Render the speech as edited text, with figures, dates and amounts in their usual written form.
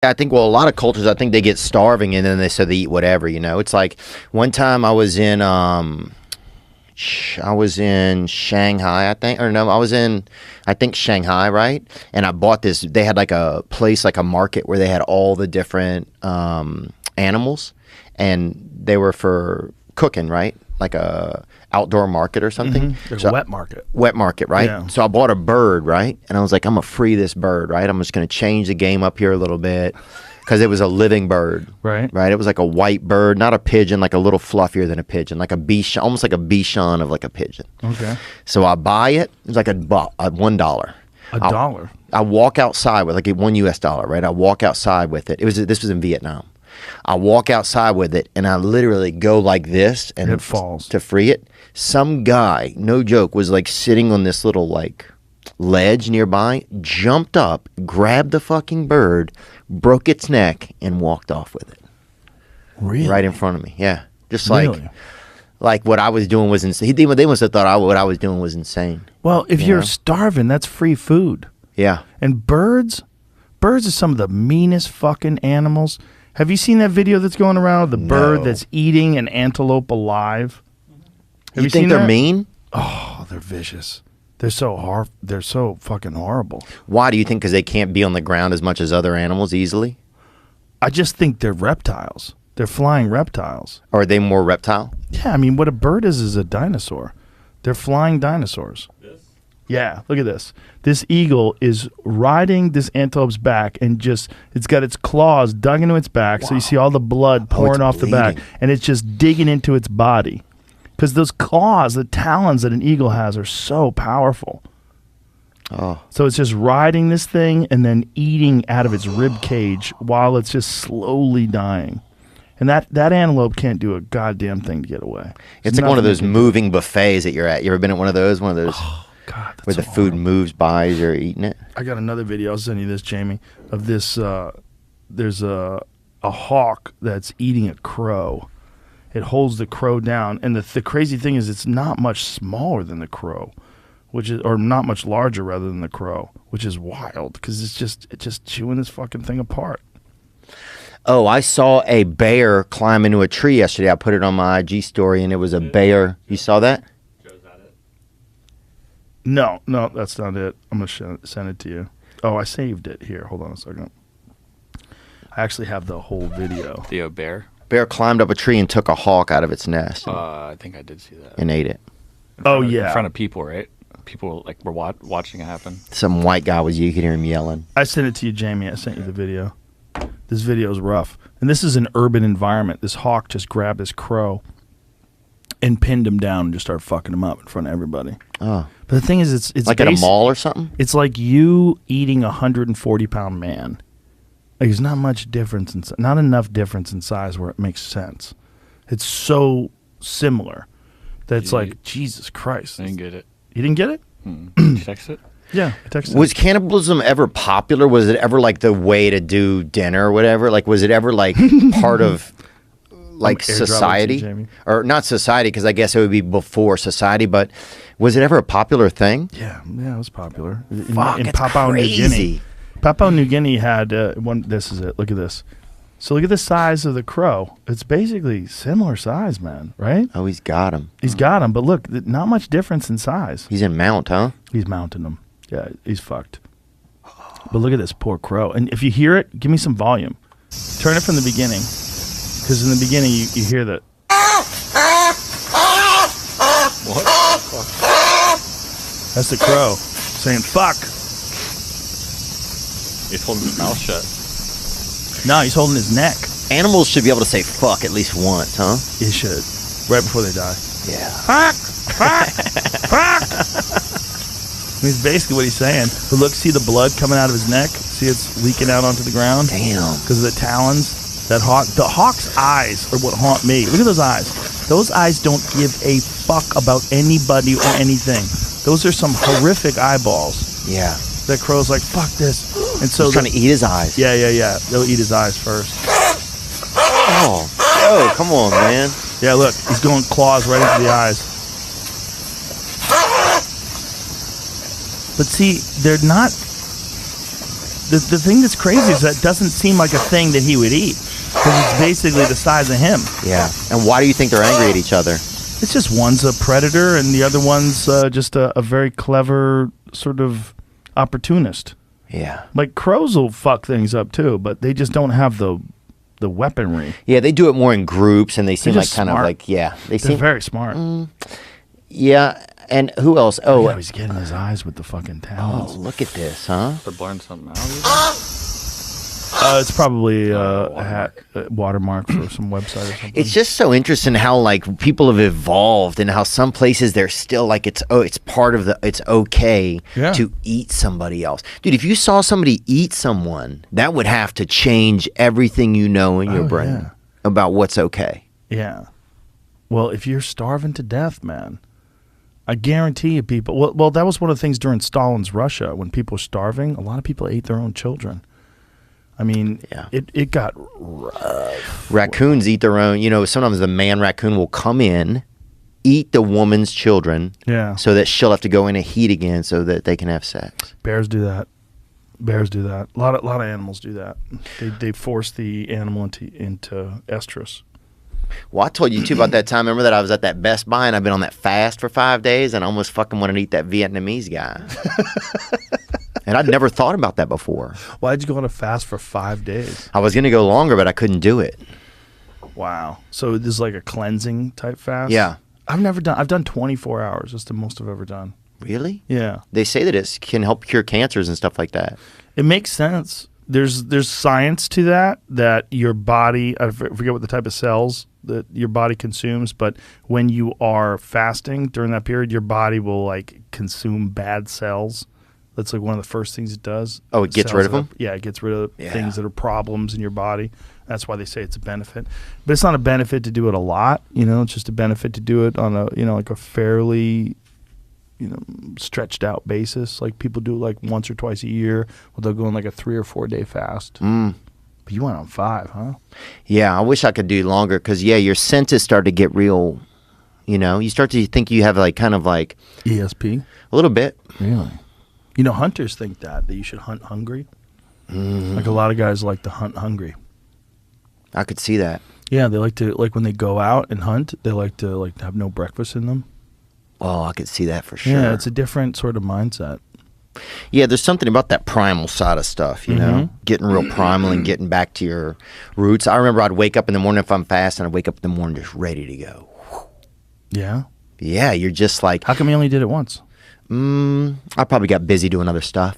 I think, well, a lot of cultures, I think they get starving and then they eat whatever, you know. It's like one time I was in Shanghai, I think, or no, I was in, I think Shanghai, right? And I bought this, they had like a place, like a market where they had all the different animals, and they were for cooking, right? Like a outdoor market or something. There's a wet market. Wet market, right? Yeah. So I bought a bird, right? And I was like, I'm going to free this bird, right? I'm just going to change the game up here a little bit because it was a living bird. Right. Right? It was like a white bird, not a pigeon, like a little fluffier than a pigeon, like a bichon, almost like a bichon of like a pigeon. Okay. So I buy it. It's like $1. $1? I walk outside with like $1 US, right? I walk outside with it. This was in Vietnam. I walk outside with it, and I literally go like this, and it falls to free it. Some guy, no joke, was like sitting on this little like ledge nearby, jumped up, grabbed the fucking bird, broke its neck, and walked off with it. Really? Right in front of me. Yeah, just really? like what I was doing was insane. They must have thought what I was doing was insane. Well, if you're starving, that's free food. Yeah. And birds are some of the meanest fucking animals. Have you seen that video that's going around of the bird that's eating an antelope alive? You think they're mean? Oh, they're vicious. They're so fucking horrible. Why do you think? Because they can't be on the ground as much as other animals easily? I just think they're reptiles. They're flying reptiles. Or are they more reptile? Yeah, I mean, what a bird is a dinosaur. They're flying dinosaurs. Yeah, look at this. This eagle is riding this antelope's back and it's got its claws dug into its back. Wow. So you see all the blood pouring off the back, and it's just digging into its body. Because those claws, the talons that an eagle has are so powerful. Oh. So it's just riding this thing and then eating out of its rib cage while it's just slowly dying. And that antelope can't do a goddamn thing to get away. It's like one of those moving buffets that you're at. You ever been at one of those? One of those God, where the food moves by as you're eating it? I got another video. I'll send you this, Jamie, of this. There's a hawk that's eating a crow. It holds the crow down. And the crazy thing is it's not much smaller than the crow, or not much larger rather than the crow, which is wild because it's just chewing this fucking thing apart. Oh, I saw a bear climb into a tree yesterday. I put it on my IG story, and it was a bear. You saw that? No, that's not it. I'm going to send it to you. Oh, I saved it. Here, hold on a second. I actually have the whole video. Theo, bear? Bear climbed up a tree and took a hawk out of its nest. I think I did see that. And ate it. In front of people, right? People were watching it happen. Some white guy you could hear him yelling. I sent it to you, Jamie. I sent you the video. This video is rough. And this is an urban environment. This hawk just grabbed this crow and pinned him down and just started fucking him up in front of everybody. Oh. But the thing is, it's like at a mall or something? It's like you eating a 140-pound man. Like, there's not much difference, not enough difference in size where it makes sense. It's so similar that it's like, Jesus Christ. I didn't get it. You didn't get it? Did you text it? Yeah, I texted Was cannibalism ever popular? Was it ever like the way to do dinner or whatever? Like, was it ever like part of like society? Or not society, because I guess it would be before society, but was it ever a popular thing? Yeah, it was popular. Fuck, in it's Papua New crazy. Guinea. Papua New Guinea had one. This is it. Look at this. So look at the size of the crow. It's basically similar size, man, right? Oh, he's got him. He's got him, but look, not much difference in size. He's in mount, huh? He's mounting them. Yeah, he's fucked. But look at this poor crow. And if you hear it, give me some volume. Turn it from the beginning. Because in the beginning, you hear that. What? That's the crow saying, fuck. He's holding his mouth shut. No, he's holding his neck. Animals should be able to say fuck at least once, huh? He should. Right before they die. Yeah. Fuck! Fuck! Fuck! I mean, it's basically what he's saying. But look, see the blood coming out of his neck? See it's leaking out onto the ground? Damn. Because of the talons. The hawk's eyes are what haunt me. Look at those eyes. Those eyes don't give a fuck about anybody or anything. Those are some horrific eyeballs. Yeah. That crow's like, fuck this. And so he's trying to eat his eyes. Yeah. They'll eat his eyes first. Oh, come on, man. Yeah, look, he's going claws right into the eyes. But see, they're not the thing that's crazy is that it doesn't seem like a thing that he would eat because it's basically the size of him. Yeah. And why do you think they're angry at each other? It's just one's a predator and the other one's just a very clever sort of opportunist. Yeah. Like crows will fuck things up too, but they just don't have the weaponry. Yeah, they do it more in groups, and they seem They're like just kind of smart. like, yeah. They They're seem very smart. Yeah. And who else? Oh, Yeah, he's getting his eyes with the fucking talons. look at this, huh? They're blurring something out. It's probably a watermark for some website or something. It's just so interesting how like people have evolved, and how some places they're still like it's part of it's okay Yeah. to eat somebody else. Dude, if you saw somebody eat someone, that would have to change everything you know in your brain yeah. about what's okay. Yeah. Well, if you're starving to death, man, I guarantee you people... Well, that was one of the things during Stalin's Russia. When people were starving, a lot of people ate their own children. I mean, Yeah. it got rough. Raccoons eat their own, sometimes the man raccoon will come in, eat the woman's children, Yeah. so that she'll have to go in a heat again so that they can have sex. Bears do that. Bears do that. A lot of animals do that. They force the animal into estrus. Well, I told you too about that time. Remember that I was at that Best Buy and I've been on that fast for 5 days and I almost fucking wanted to eat that Vietnamese guy. And I'd never thought about that before. Why'd you go on a fast for 5 days? I was going to go longer, but I couldn't do it. Wow. So this is like a cleansing type fast? Yeah. I've done 24 hours. That's the most I've ever done. Really? Yeah. They say that it can help cure cancers and stuff like that. It makes sense. There's science to that your body, I forget what the type of cells that your body consumes, but when you are fasting during that period, your body will like consume bad cells. That's like one of the first things it does. Oh, it gets rid of them? Yeah, it gets rid of Yeah. things that are problems in your body. That's why they say it's a benefit. But it's not a benefit to do it a lot, it's just a benefit to do it on a, like a fairly stretched out basis. Like people do it like once or twice a year, or they'll go on like a 3 or 4 day fast. But you went on 5, huh? Yeah, I wish I could do longer because, your senses start to get real, you start to think you have like kind of like ESP? a little bit. Really? Hunters think that you should hunt hungry. Like a lot of guys like to hunt hungry. I could see that. Yeah, they like to, like when they go out and hunt, they like to have no breakfast in them. Oh, I could see that for sure. Yeah, it's a different sort of mindset. Yeah, there's something about that primal side of stuff, getting real primal and getting back to your roots. I remember I'd wake up in the morning if I'm fasting, I'd wake up in the morning just ready to go. Yeah? Yeah, you're just like, How come you only did it once? I probably got busy doing other stuff.